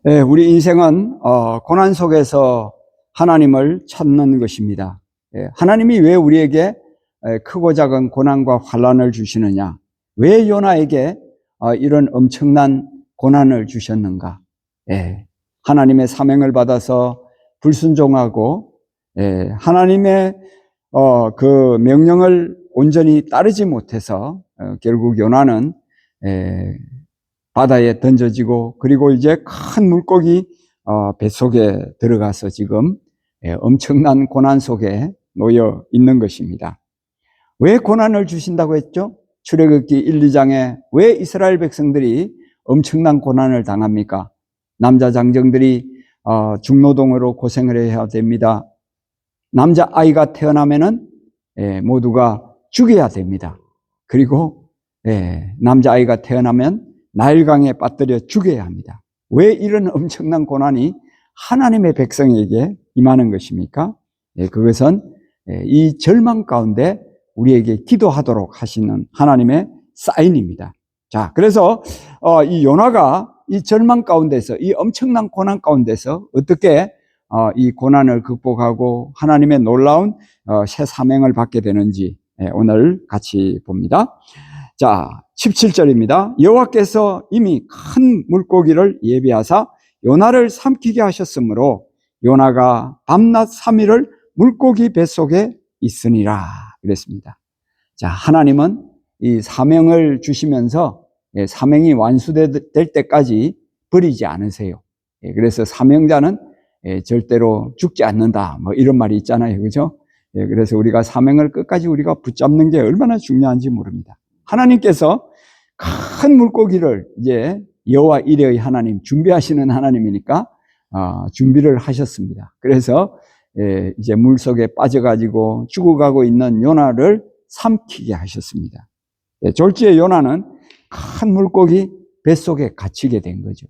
네, 우리 인생은 고난 속에서 하나님을 찾는 것입니다. 하나님이 왜 우리에게 크고 작은 고난과 환난을 주시느냐? 왜 요나에게 이런 엄청난 고난을 주셨는가? 하나님의 사명을 받아서 불순종하고 하나님의 그 명령을 온전히 따르지 못해서 결국 요나는 바다에 던져지고, 그리고 이제 큰 물고기 뱃속에 들어가서 지금 엄청난 고난 속에 놓여 있는 것입니다. 왜 고난을 주신다고 했죠? 출애굽기 1, 2장에 왜 이스라엘 백성들이 엄청난 고난을 당합니까? 남자 장정들이 중노동으로 고생을 해야 됩니다. 남자 아이가 태어나면은 모두가 죽여야 됩니다. 그리고 남자 아이가 태어나면 나일강에 빠뜨려 죽여야 합니다. 왜 이런 엄청난 고난이 하나님의 백성에게 임하는 것입니까? 그것은 이 절망 가운데 우리에게 기도하도록 하시는 하나님의 사인입니다. 자, 그래서 이 요나가 이 절망 가운데서, 이 엄청난 고난 가운데서 어떻게 이 고난을 극복하고 하나님의 놀라운 새 사명을 받게 되는지 오늘 같이 봅니다. 자, 17절입니다. 여호와께서 이미 큰 물고기를 예비하사 요나를 삼키게 하셨으므로 요나가 밤낮 3일을 물고기 뱃속에 있으니라 그랬습니다. 자, 하나님은 이 사명을 주시면서 사명이 완수될 때까지 버리지 않으세요. 그래서 사명자는 절대로 죽지 않는다, 뭐 이런 말이 있잖아요, 그죠? 그래서 우리가 사명을 끝까지 우리가 붙잡는 게 얼마나 중요한지 모릅니다. 하나님께서 큰 물고기를 이제 여호와 이레의 하나님, 준비하시는 하나님이니까 준비를 하셨습니다. 그래서 이제 물속에 빠져가지고 죽어가고 있는 요나를 삼키게 하셨습니다. 졸지에 요나는 큰 물고기 뱃속에 갇히게 된 거죠.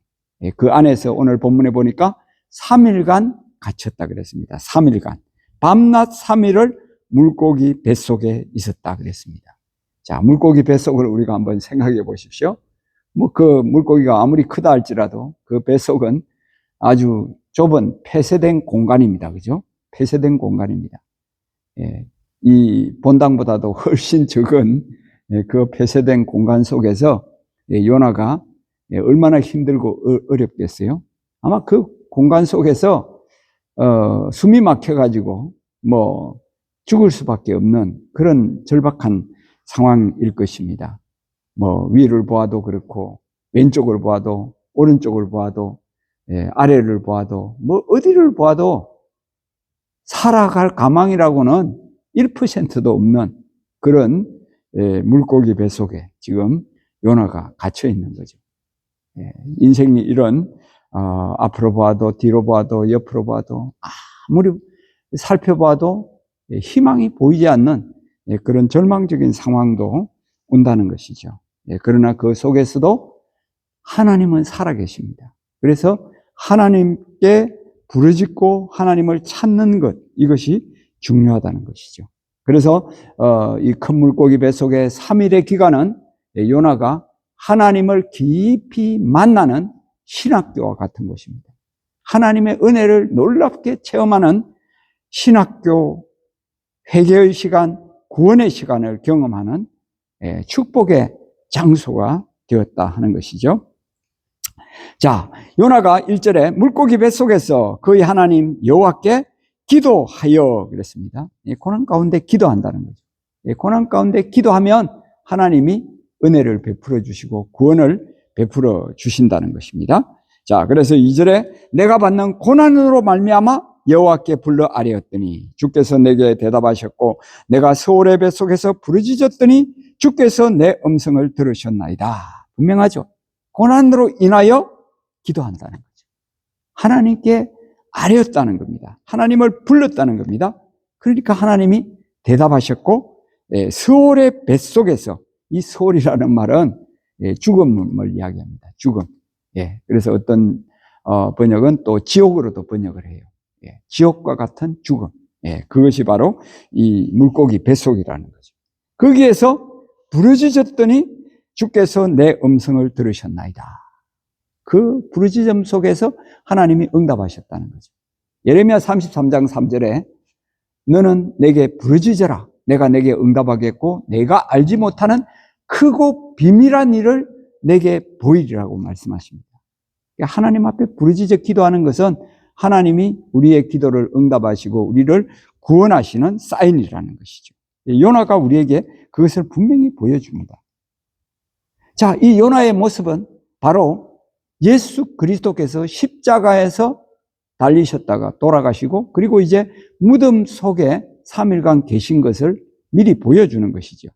그 안에서 오늘 본문에 보니까 3일간 갇혔다 그랬습니다. 3일간. 밤낮 3일을 물고기 뱃속에 있었다 그랬습니다. 자, 물고기 뱃속을 우리가 한번 생각해 보십시오. 뭐 그 물고기가 아무리 크다 할지라도 그 뱃속은 아주 좁은 폐쇄된 공간입니다. 그죠? 폐쇄된 공간입니다. 이 본당보다도 훨씬 적은 그 폐쇄된 공간 속에서 요나가 얼마나 힘들고 어렵겠어요? 아마 그 공간 속에서 숨이 막혀가지고 뭐 죽을 수밖에 없는 그런 절박한 상황일 것입니다. 뭐 위를 보아도 그렇고 왼쪽을 보아도 오른쪽을 보아도 아래를 보아도 뭐 어디를 보아도 살아갈 가망이라고는 1%도 없는 그런 물고기 뱃속에 지금 요나가 갇혀 있는 거죠. 인생이 이런 앞으로 보아도 뒤로 보아도 옆으로 보아도 아무리 살펴봐도 희망이 보이지 않는 그런 절망적인 상황도 온다는 것이죠. 그러나 그 속에서도 하나님은 살아계십니다. 그래서 하나님께 부르짖고 하나님을 찾는 것, 이것이 중요하다는 것이죠. 그래서 이 큰 물고기 뱃속의 3일의 기간은 요나가 하나님을 깊이 만나는 신학교와 같은 것입니다. 하나님의 은혜를 놀랍게 체험하는 신학교, 회개의 시간, 구원의 시간을 경험하는 축복의 장소가 되었다 하는 것이죠. 자, 요나가 1절에 물고기 뱃속에서 그의 하나님 여호와께 기도하여 그랬습니다. 고난 가운데 기도한다는 거죠. 고난 가운데 기도하면 하나님이 은혜를 베풀어 주시고 구원을 베풀어 주신다는 것입니다. 자, 그래서 2절에 내가 받는 고난으로 말미암아 여호와께 불러 아뢰었더니 주께서 내게 대답하셨고 내가 서울의 뱃속에서 부르짖었더니 주께서 내 음성을 들으셨나이다. 분명하죠. 고난으로 인하여 기도한다는 거죠. 하나님께 아뢰었다는 겁니다. 하나님을 불렀다는 겁니다. 그러니까 하나님이 대답하셨고 서울의 뱃속에서, 이 서울이라는 말은 죽음을 이야기합니다. 죽음. 그래서 어떤 번역은 또 지옥으로도 번역을 해요. 지옥과 같은 죽음. 그것이 바로 이 물고기 뱃속이라는 거죠. 거기에서 부르짖었더니 주께서 내 음성을 들으셨나이다. 그 부르짖음 속에서 하나님이 응답하셨다는 거죠. 예레미야 33장 3절에 너는 내게 부르짖어라. 내가 내게 응답하겠고 내가 알지 못하는 크고 비밀한 일을 내게 보이리라고 말씀하십니다. 하나님 앞에 부르짖어 기도하는 것은 하나님이 우리의 기도를 응답하시고 우리를 구원하시는 사인이라는 것이죠. 요나가 우리에게 그것을 분명히 보여줍니다. 자, 이 요나의 모습은 바로 예수 그리스도께서 십자가에서 달리셨다가 돌아가시고 그리고 이제 무덤 속에 3일간 계신 것을 미리 보여주는 것이죠.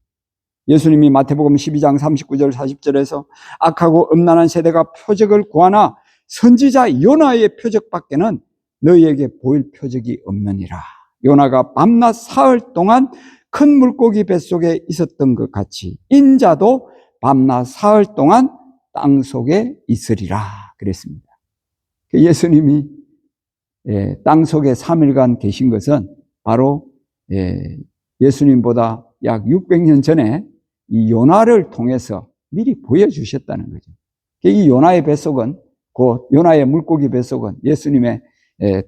예수님이 마태복음 12장 39절 40절에서 악하고 음란한 세대가 표적을 구하나 선지자 요나의 표적밖에는 너희에게 보일 표적이 없느니라. 요나가 밤낮 사흘 동안 큰 물고기 뱃속에 있었던 것 같이 인자도 밤낮 사흘 동안 땅 속에 있으리라 그랬습니다. 예수님이 땅 속에 3일간 계신 것은 바로 예수님보다 약 600년 전에 이 요나를 통해서 미리 보여주셨다는 거죠. 이 요나의 뱃속은 곧 요나의 물고기 뱃속은 예수님의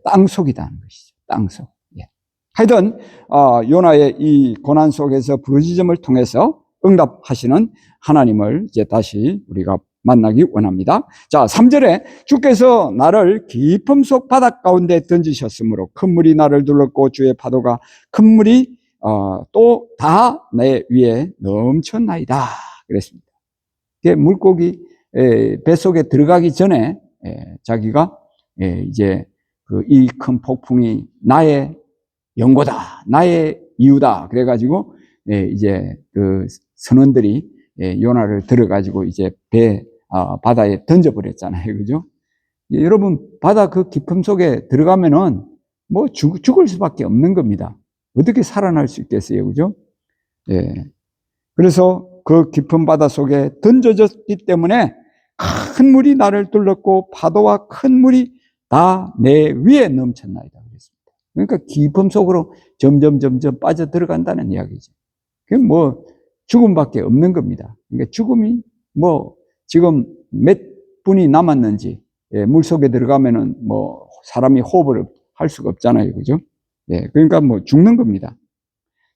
땅속이라는 것이죠. 땅속. 하여튼 요나의 이 고난 속에서 부르짖음을 통해서 응답하시는 하나님을 이제 다시 우리가 만나기 원합니다. 자, 3절에 주께서 나를 깊음 속 바닷 가운데 던지셨으므로 큰 물이 나를 둘렀고 주의 파도가 큰 물이 또 다 내 위에 넘쳤나이다 그랬습니다. 물고기 뱃속에 들어가기 전에 자기가 이제 이 큰 폭풍이 나의 연고다, 나의 이유다 그래가지고 이제 그 선원들이 요나를 들어가지고 이제 바다에 던져버렸잖아요. 그죠? 여러분, 바다 그 깊음 속에 들어가면은 뭐 죽을 수밖에 없는 겁니다. 어떻게 살아날 수 있겠어요? 그죠? 그래서 그 깊은 바다 속에 던져졌기 때문에 큰 물이 나를 둘렀고 파도와 큰 물이 다 내 위에 넘쳤나이다. 그랬습니다. 그러니까 깊음 속으로 점점 빠져 들어간다는 이야기죠. 그게 뭐 죽음밖에 없는 겁니다. 그러니까 죽음이 뭐 지금 몇 분이 남았는지 물 속에 들어가면은 뭐 사람이 호흡을 할 수가 없잖아요. 그죠? 그러니까 뭐 죽는 겁니다.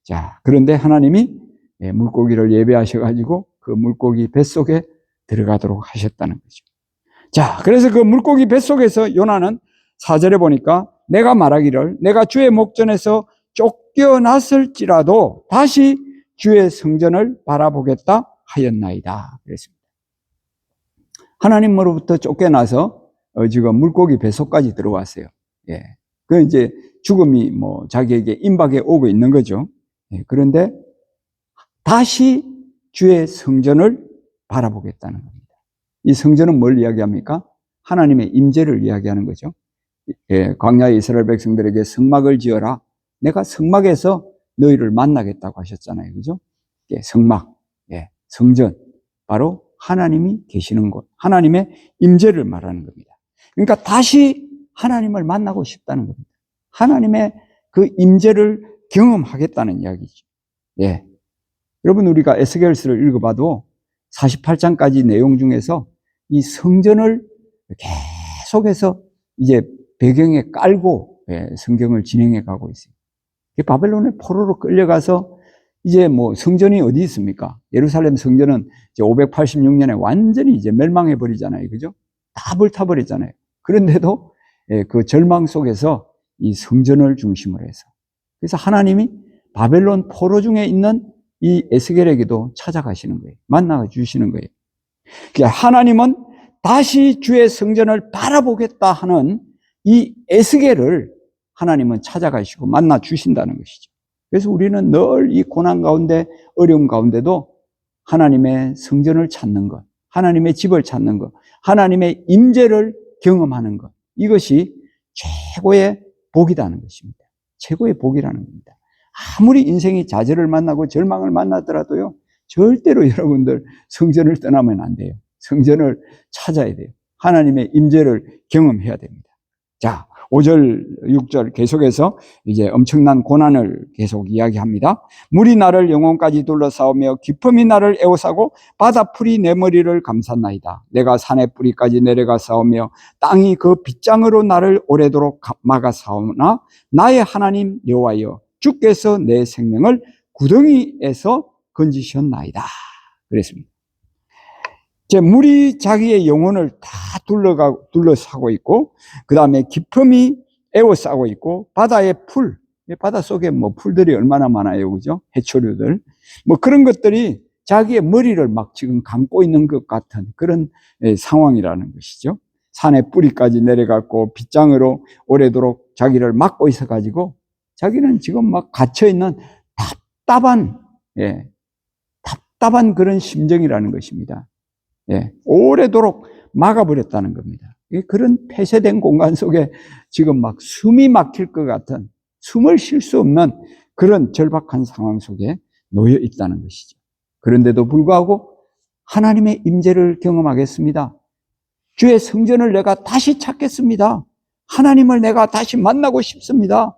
자, 그런데 하나님이 물고기를 예배하셔가지고 그 물고기 뱃속에 들어가도록 하셨다는 거죠. 자, 그래서 그 물고기 뱃속에서 요나는 4절에 보니까 내가 말하기를 내가 주의 목전에서 쫓겨났을지라도 다시 주의 성전을 바라보겠다 하였나이다 그랬습니다. 하나님으로부터 쫓겨나서 지금 물고기 뱃속까지 들어왔어요. 그 이제 죽음이 뭐 자기에게 임박해 오고 있는 거죠. 그런데 다시 주의 성전을 바라보겠다는 겁니다. 이 성전은 뭘 이야기합니까? 하나님의 임재를 이야기하는 거죠. 광야의 이스라엘 백성들에게 성막을 지어라. 내가 성막에서 너희를 만나겠다고 하셨잖아요. 그죠? 성막, 성전, 바로 하나님이 계시는 곳, 하나님의 임재를 말하는 겁니다. 그러니까 다시 하나님을 만나고 싶다는 겁니다. 하나님의 그 임재를 경험하겠다는 이야기죠. 여러분, 우리가 에스겔서를 읽어봐도 48장까지 내용 중에서 이 성전을 계속해서 이제 배경에 깔고 성경을 진행해 가고 있어요. 바벨론의 포로로 끌려가서 이제 뭐 성전이 어디 있습니까? 예루살렘 성전은 이제 586년에 완전히 이제 멸망해 버리잖아요. 그죠? 다 불타버렸잖아요. 그런데도 그 절망 속에서 이 성전을 중심으로 해서. 그래서 하나님이 바벨론 포로 중에 있는 이 에스겔에게도 찾아가시는 거예요. 만나 주시는 거예요. 그러니까 하나님은 다시 주의 성전을 바라보겠다 하는 이 에스겔을 하나님은 찾아가시고 만나 주신다는 것이죠. 그래서 우리는 늘 이 고난 가운데 어려움 가운데도 하나님의 성전을 찾는 것, 하나님의 집을 찾는 것, 하나님의 임재를 경험하는 것, 이것이 최고의 복이라는 것입니다. 최고의 복이라는 겁니다. 아무리 인생이 좌절을 만나고 절망을 만나더라도요, 절대로 여러분들 성전을 떠나면 안 돼요. 성전을 찾아야 돼요. 하나님의 임재를 경험해야 됩니다. 자, 5절, 6절 계속해서 이제 엄청난 고난을 계속 이야기합니다. 물이 나를 영혼까지 둘러싸우며 깊음이 나를 에워싸고 바다 풀이 내 머리를 감쌌나이다. 내가 산의 뿌리까지 내려가 싸우며 땅이 그 빗장으로 나를 오래도록 막아 싸우나 나의 하나님 여호와여 주께서 내 생명을 구덩이에서 건지셨나이다. 그랬습니다. 이제 물이 자기의 영혼을 다 둘러싸고 있고, 그 다음에 깊음이 에워싸고 있고, 바다의 풀, 바다 속에 뭐 풀들이 얼마나 많아요, 그죠? 해초류들. 뭐 그런 것들이 자기의 머리를 막 지금 감고 있는 것 같은 그런 상황이라는 것이죠. 산의 뿌리까지 내려갔고, 빗장으로 오래도록 자기를 막고 있어가지고, 자기는 지금 막 갇혀있는 답답한 그런 심정이라는 것입니다. 오래도록 막아버렸다는 겁니다. 그런 폐쇄된 공간 속에 지금 막 숨이 막힐 것 같은, 숨을 쉴 수 없는 그런 절박한 상황 속에 놓여 있다는 것이죠. 그런데도 불구하고 하나님의 임재를 경험하겠습니다. 주의 성전을 내가 다시 찾겠습니다. 하나님을 내가 다시 만나고 싶습니다.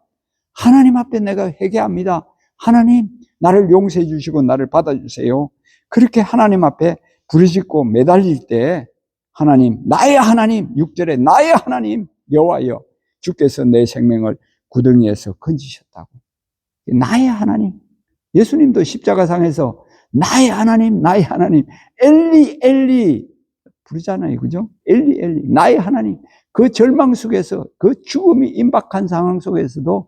하나님 앞에 내가 회개합니다. 하나님, 나를 용서해 주시고 나를 받아주세요. 그렇게 하나님 앞에 부르짖고 매달릴 때 하나님, 나의 하나님, 6절에 나의 하나님 여호와여 주께서 내 생명을 구덩이에서 건지셨다고. 나의 하나님. 예수님도 십자가상에서 나의 하나님, 나의 하나님, 엘리 엘리 부르잖아요, 그죠? 엘리 엘리, 나의 하나님. 그 절망 속에서, 그 죽음이 임박한 상황 속에서도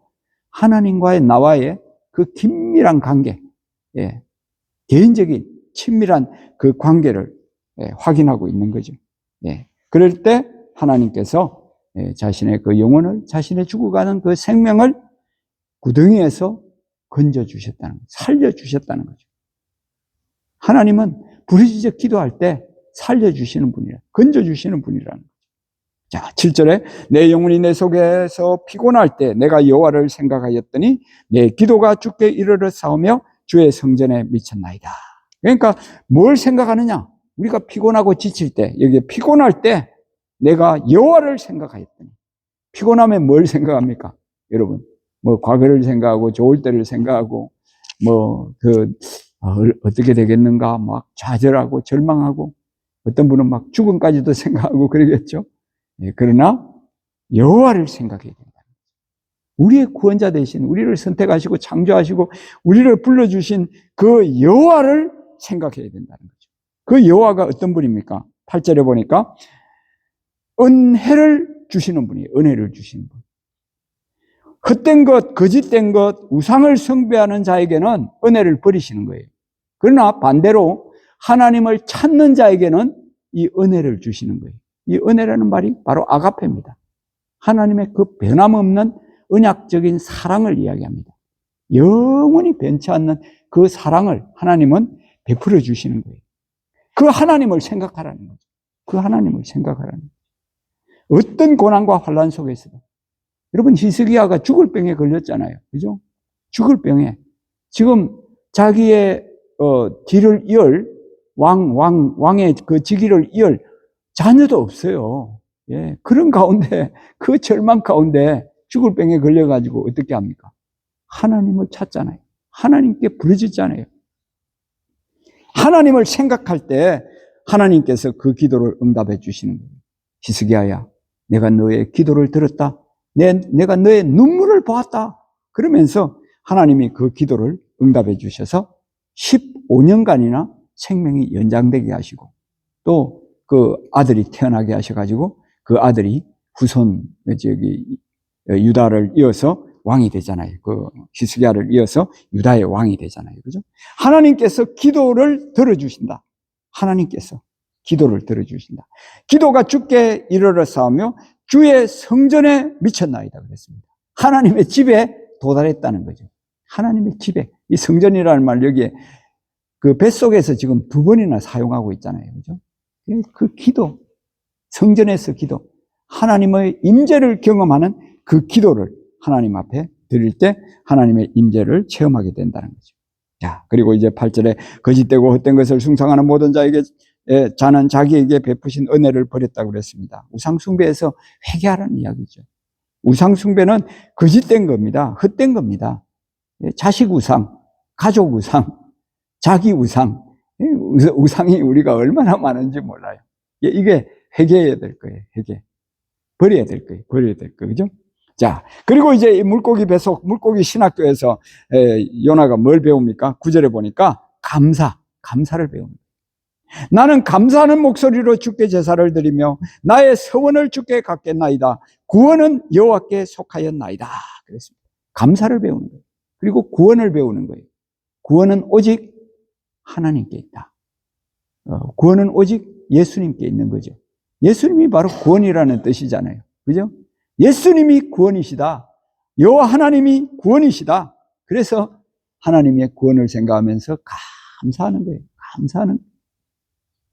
하나님과의 나와의 그 긴밀한 관계, 개인적인 친밀한 그 관계를 확인하고 있는 거죠. 그럴 때 하나님께서 자신의 그 영혼을, 자신의 죽어가는 그 생명을 구덩이에서 건져주셨다는 거죠. 살려주셨다는 거죠. 하나님은 부르짖어 기도할 때 살려주시는 분이라, 건져주시는 분이라는 거죠. 자, 7절에 내 영혼이 내 속에서 피곤할 때 내가 여호와를 생각하였더니 내 기도가 주께 이르러 싸우며 주의 성전에 미쳤나이다. 그러니까 뭘 생각하느냐? 우리가 피곤하고 지칠 때, 여기 피곤할 때 내가 여호와를 생각하였더니, 피곤하면 뭘 생각합니까? 여러분, 뭐 과거를 생각하고 좋을 때를 생각하고 뭐 어떻게 되겠는가 막 좌절하고 절망하고 어떤 분은 막 죽음까지도 생각하고 그러겠죠. 그러나 여호와를 생각해야 된다. 우리의 구원자 되신, 우리를 선택하시고 창조하시고 우리를 불러주신 그 여호와를 생각해야 된다는 거죠. 그 여호와가 어떤 분입니까? 8절에 보니까 은혜를 주시는 분이에요. 은혜를 주시는 분. 헛된 것, 거짓된 것, 우상을 숭배하는 자에게는 은혜를 버리시는 거예요. 그러나 반대로 하나님을 찾는 자에게는 이 은혜를 주시는 거예요. 이 은혜라는 말이 바로 아가페입니다. 하나님의 그 변함없는 언약적인 사랑을 이야기합니다. 영원히 변치 않는 그 사랑을 하나님은 베풀어 주시는 거예요. 그 하나님을 생각하라는 거죠. 그 하나님을 생각하라는 거죠. 어떤 고난과 환난 속에서도. 여러분, 히스기야가 죽을 병에 걸렸잖아요. 그죠? 죽을 병에. 지금 자기의 뒤를 이을 왕의 그 직위를 이을 자녀도 없어요. 그런 가운데, 그 절망 가운데 죽을 병에 걸려가지고 어떻게 합니까? 하나님을 찾잖아요. 하나님께 부르짖잖아요. 하나님을 생각할 때 하나님께서 그 기도를 응답해 주시는 거예요. 히스기야야, 내가 너의 기도를 들었다. 내가 너의 눈물을 보았다. 그러면서 하나님이 그 기도를 응답해 주셔서 15년간이나 생명이 연장되게 하시고 또 그 아들이 태어나게 하셔가지고 그 아들이 후손 유다를 이어서 왕이 되잖아요. 그 히스기야를 이어서 유다의 왕이 되잖아요. 그죠? 하나님께서 기도를 들어주신다. 하나님께서 기도를 들어주신다. 기도가 주께 이르러 싸우며 주의 성전에 미쳤나이다 그랬습니다. 하나님의 집에 도달했다는 거죠. 하나님의 집에. 이 성전이라는 말 여기에 그 뱃속에서 지금 2번이나 사용하고 있잖아요. 그죠? 그 기도, 성전에서 기도, 하나님의 임재를 경험하는 그 기도를 하나님 앞에 드릴 때 하나님의 임재를 체험하게 된다는 거죠. 자, 그리고 이제 8절에 거짓되고 헛된 것을 숭상하는 모든 자에게 자는 자기에게 베푸신 은혜를 버렸다고 그랬습니다. 우상 숭배에서 회개하라는 이야기죠. 우상 숭배는 거짓된 겁니다. 헛된 겁니다. 자식 우상, 가족 우상, 자기 우상, 우상이 우리가 얼마나 많은지 몰라요. 이게 회개해야 될 거예요. 회개. 버려야 될 거예요. 버려야 될 거예요. 그죠? 자, 그리고 이제 이 물고기 배속, 물고기 신학교에서 요나가 뭘 배웁니까? 9절에 보니까 감사를 배웁니다. 나는 감사하는 목소리로 주께 제사를 드리며 나의 서원을 주께 갚겠나이다. 구원은 여호와께 속하였나이다. 그랬습니다. 감사를 배우는 거예요. 그리고 구원을 배우는 거예요. 구원은 오직 하나님께 있다. 구원은 오직 예수님께 있는 거죠. 예수님이 바로 구원이라는 뜻이잖아요. 그죠? 예수님이 구원이시다. 여호와 하나님이 구원이시다. 그래서 하나님의 구원을 생각하면서 감사하는 거예요. 감사하는 거예요.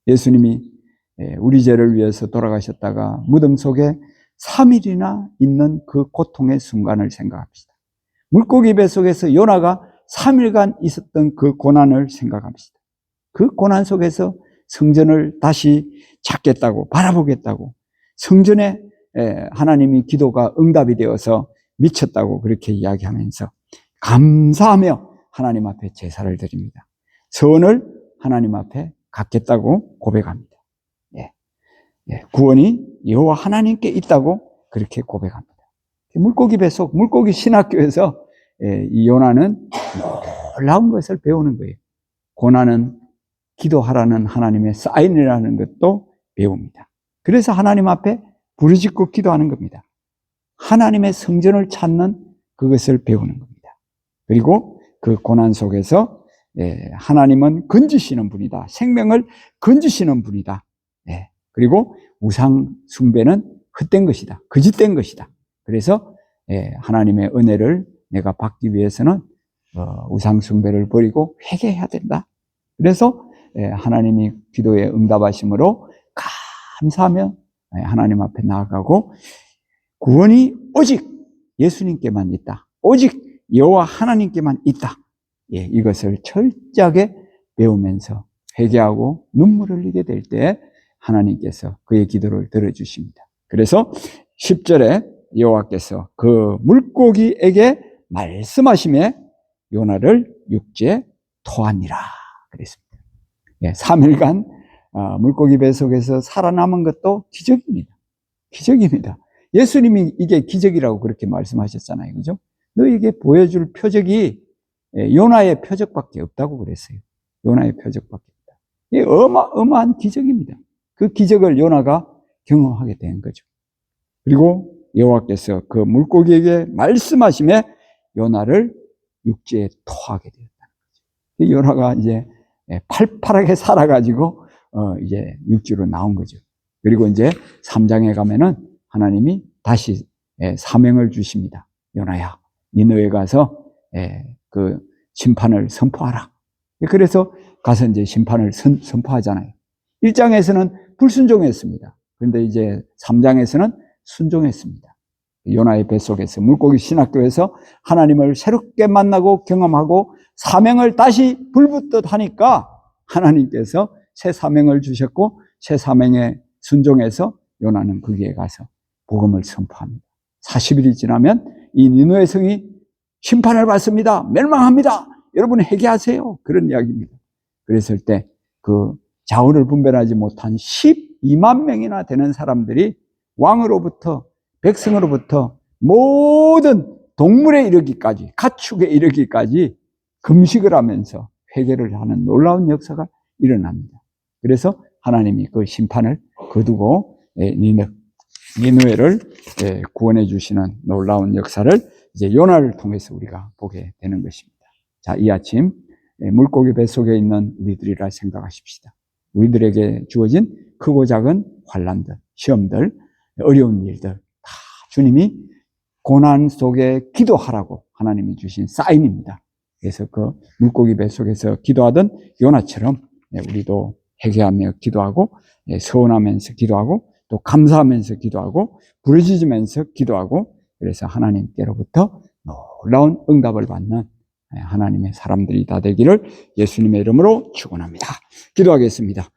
예수님이 우리 죄를 위해서 돌아가셨다가 무덤 속에 3일이나 있는 그 고통의 순간을 생각합시다. 물고기 뱃속에서 요나가 3일간 있었던 그 고난을 생각합시다. 그 고난 속에서 성전을 다시 찾겠다고, 바라보겠다고, 성전에 하나님이 기도가 응답이 되어서 미쳤다고 그렇게 이야기하면서 감사하며 하나님 앞에 제사를 드립니다. 서원을 하나님 앞에 갖겠다고 고백합니다. 구원이 여호와 하나님께 있다고 그렇게 고백합니다. 물고기 뱃속, 물고기 신학교에서 이 요나는 놀라운 것을 배우는 거예요. 고난은 기도하라는 하나님의 사인이라는 것도 배웁니다. 그래서 하나님 앞에 부르짖고 기도하는 겁니다. 하나님의 성전을 찾는 그것을 배우는 겁니다. 그리고 그 고난 속에서 하나님은 건지시는 분이다. 생명을 건지시는 분이다. 그리고 우상 숭배는 헛된 것이다. 거짓된 것이다. 그래서 하나님의 은혜를 내가 받기 위해서는 우상 숭배를 버리고 회개해야 된다. 그래서 하나님이 기도에 응답하심으로 감사하며 하나님 앞에 나아가고 구원이 오직 예수님께만 있다. 오직 여호와 하나님께만 있다. 이것을 철저하게 배우면서 회개하고 눈물을 흘리게 될 때 하나님께서 그의 기도를 들어주십니다. 그래서 10절에 여호와께서 그 물고기에게 말씀하시매 요나를 육지에 토하니라 그랬습니다. 3일간 물고기 뱃속에서 살아남은 것도 기적입니다. 기적입니다. 예수님이 이게 기적이라고 그렇게 말씀하셨잖아요. 그죠? 너에게 보여줄 표적이 요나의 표적밖에 없다고 그랬어요. 요나의 표적밖에 없다. 이게 어마어마한 기적입니다. 그 기적을 요나가 경험하게 된 거죠. 그리고 여호와께서 그 물고기에게 말씀하시며 요나를 육지에 토하게 되었다는 거죠. 요나가 이제 팔팔하게 살아가지고 이제 육지로 나온 거죠. 그리고 이제 3장에 가면은 하나님이 다시 사명을 주십니다. 요나야, 니느웨에 가서 그 심판을 선포하라. 그래서 가서 이제 심판을 선포하잖아요. 1장에서는 불순종했습니다. 그런데 이제 3장에서는 순종했습니다. 요나의 뱃속에서 물고기 신학교에서 하나님을 새롭게 만나고 경험하고 사명을 다시 불붙듯 하니까 하나님께서 새 사명을 주셨고 새 사명에 순종해서 요나는 거기에 가서 복음을 선포합니다. 40일이 지나면 이 니느웨 성이 심판을 받습니다. 멸망합니다. 여러분 회개하세요. 그런 이야기입니다. 그랬을 때 그 자원을 분별하지 못한 12만 명이나 되는 사람들이 왕으로부터 백성으로부터 모든 동물에 이르기까지 가축에 이르기까지 금식을 하면서 회개를 하는 놀라운 역사가 일어납니다. 그래서 하나님이 그 심판을 거두고 니느웨를 구원해 주시는 놀라운 역사를 이제 요나를 통해서 우리가 보게 되는 것입니다. 자, 이 아침 물고기 뱃속에 있는 우리들이라 생각하십시다. 우리들에게 주어진 크고 작은 환난들, 시험들, 어려운 일들 다 주님이 고난 속에 기도하라고 하나님이 주신 사인입니다. 그래서 그 물고기 뱃속에서 기도하던 요나처럼 우리도 회개하며 기도하고 서원하면서 기도하고 또 감사하면서 기도하고 부르짖으면서 기도하고 그래서 하나님께로부터 놀라운 응답을 받는 하나님의 사람들이 다 되기를 예수님의 이름으로 축원합니다. 기도하겠습니다.